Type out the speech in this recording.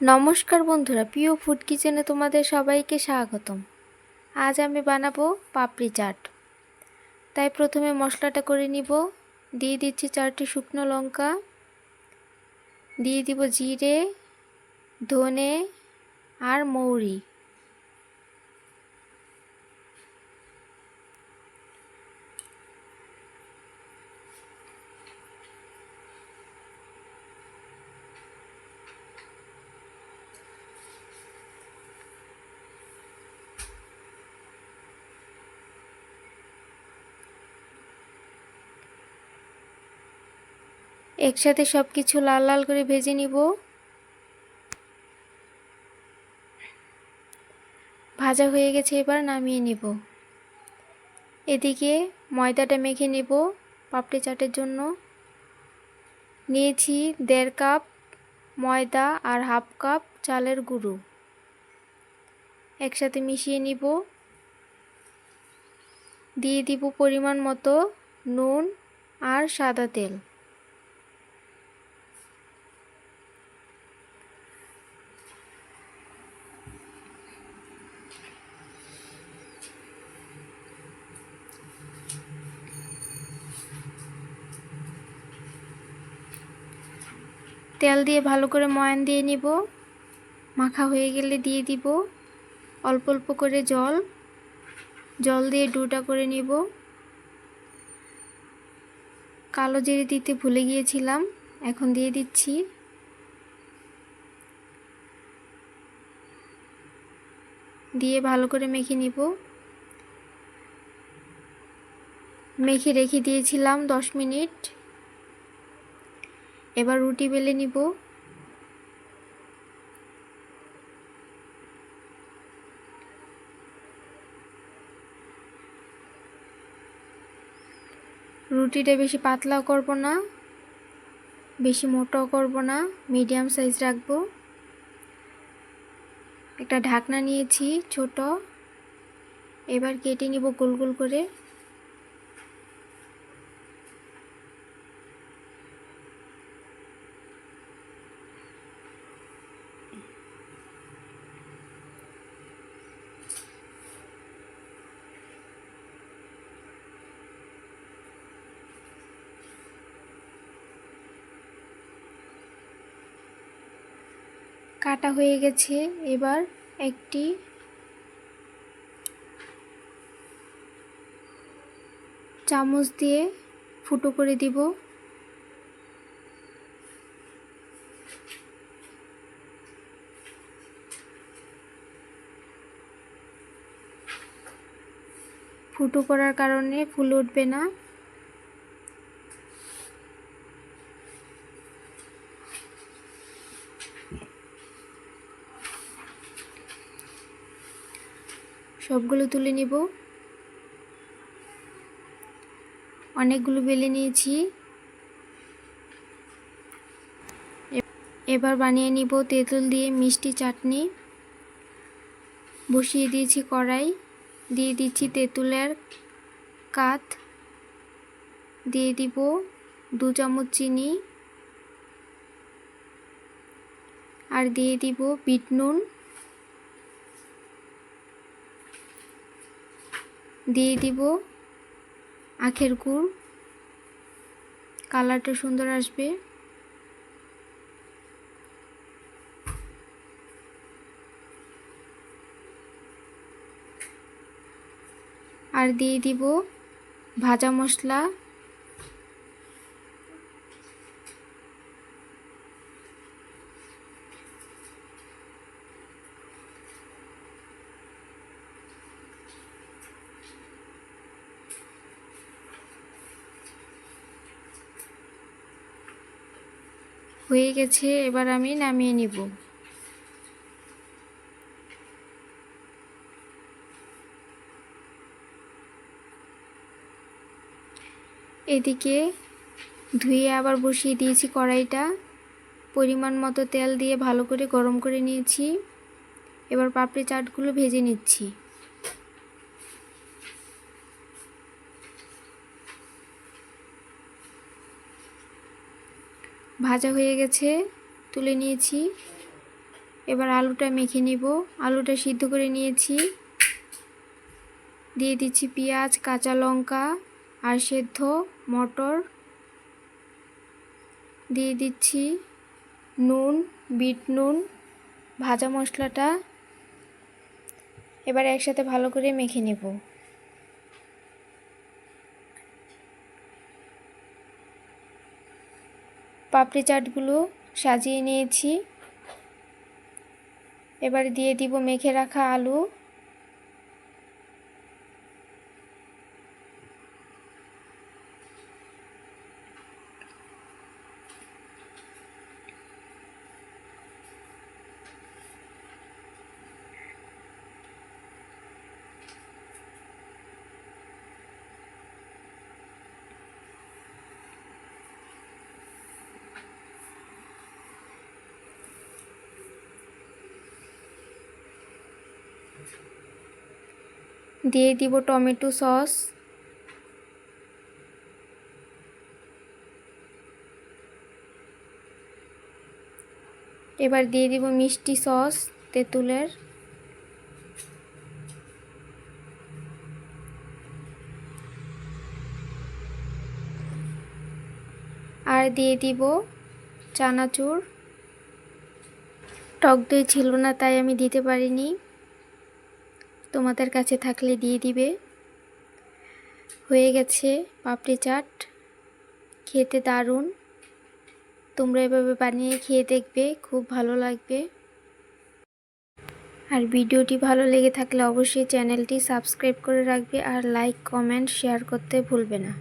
নমস্কার বন্ধুরা, প্রিয় ফুড কিচেনে তোমাদের সবাইকে স্বাগতম। আজ আমি বানাবো পাপড়ি চাট। তাই প্রথমে মশলাটা করে নিব। দিয়ে দিচ্ছি 4টি শুকনো লঙ্কা, দিয়ে দিব জিরে, ধনে আর মৌরি। একসাথে সব কিছু লাল লাল করে ভেজে নিব। ভাজা হয়ে গেছে, এবার নামিয়ে নিব। এদিকে ময়দাটা মেখে নেব পাপড়ি চাটের জন্য। নিয়েছি 1.5 কাপ ময়দা আর 1/2 কাপ চালের গুঁড়ো। একসাথে মিশিয়ে নিব। দিয়ে দিব পরিমাণ মতো নুন আর সাদা তেল। তেল দিয়ে ভালো করে ময়ান দিয়ে নিব। মাখা হয়ে গেলে দিয়ে দিব অল্প অল্প করে জল দিয়ে ডোটা করে নিব। কালো জিরে দিতে ভুলে গিয়েছিলাম, এখন দিয়ে দিচ্ছি। দিয়ে ভালো করে মেখে নিব। মেখে রেখে দিয়েছিলাম 10 মিনিট। এবার রুটি বেলে নিব। রুটিটা বেশি পাতলাও করব না, বেশি মোটাও করব না, মিডিয়াম সাইজ রাখবো। একটা ঢাকনা নিয়েছি ছোট, এবার কেটে নিব গোল গোল করে। কাটা হয়ে গেছে, এবার একটি চামচ দিয়ে ফুটো করে দিব। ফুটো করার কারণে ফুলে উঠবে না। সবগুলো তুলে নিব। অনেকগুলো বেলে নিয়েছি। এবার বানিয়ে নিব তেঁতুল দিয়ে মিষ্টি চাটনি। বসিয়ে দিয়েছি কড়াই, দিয়ে দিচ্ছি তেঁতুলের কাঠ, দিয়ে দিব 2 চামচ চিনি, আর দিয়ে দিব বিট নুন, দিয়ে দিব আখের গুড়, কালারটা সুন্দর আসবে। আর দিয়ে দিব ভাজা মশলা। হয়ে গেছে, এবার আমি নামিয়ে নিব। এদিকে ধুয়ে আবার বসিয়ে দিয়েছি কড়াইটা। পরিমাণ মতো তেল দিয়ে ভালো করে গরম করে নিয়েছি। এবার পাপড়ি চাটগুলো ভেজে নিচ্ছি। ভাজা হয়ে গেছে, তুলে নিয়েছি। এবার আলুটা মেখে নিব। আলুটা সিদ্ধ করে নিয়েছি। দিয়ে দিচ্ছি পেঁয়াজ, কাঁচা লঙ্কা আর সেদ্ধ মটর। দিয়ে দিচ্ছি নুন, বিট নুন, ভাজা মশলাটা। এবার একসাথে ভালো করে মেখে নেব। পাপড়ি চাটগুলো সাজিয়ে নিয়েছি। এবার দিয়ে দিব মেখে রাখা আলু। দিয়ে দিব টমেটো সস। এবার দিয়ে দিব মিষ্টি সস তেঁতুলের। আর দিয়ে দিব চানাচুর। টক দই ছিল না তাই আমি দিতে পারিনি, তোমাদের কাছে থাকলে দিয়ে দিবে। হয়ে গেছে পাপড়ি চাট, খেতে দারুণ। তোমরা এভাবে বানিয়ে খেয়ে দেখবে, খুব ভালো লাগবে। আর ভিডিওটি ভালো লেগে থাকলে অবশ্যই চ্যানেলটি সাবস্ক্রাইব করে রাখবে আর লাইক, কমেন্ট, শেয়ার করতে ভুলবে না।